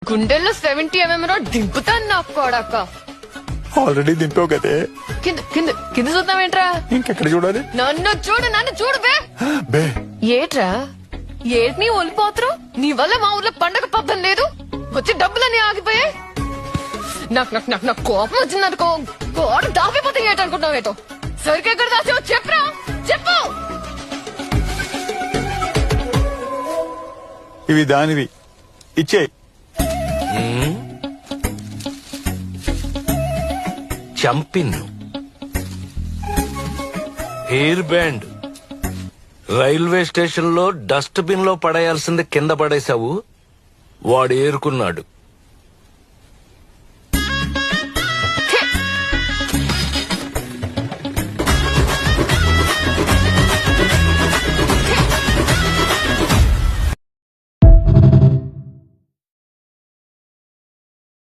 గుండెల్లో 70 దింపుతాను నా కొడక. ఆల్రెడీ దింపావు కదే. కింద కింద కింద చూద్దామేంట్రా? ఇంకెక్కడ చూడాలి? నన్ను చూడు బే. బే ఏట్రా ఏటి నీ ఒలిపోతురు? నీ వల్ల మా ఊర్లో పండగ పబ్బం లేదు. వచ్చి డబ్బులన్నీ ఆగిపోయాయి. నాకు కోపం వచ్చిందనుకో, గోడ దాపిపోతే ఏటనుకుంటున్నావు? ఏటో సరిగ్గా ఎక్కడ దాచావు చెప్పరా, చెప్పు. ఇవి దానివి, ఇచ్చే. చంపిన్, హెయిర్ బ్యాండ్ రైల్వే స్టేషన్ లో డస్ట్ బిన్ లో పడేయాల్సింది కింద పడేశావు. వాడు ఏరుకున్నాడు.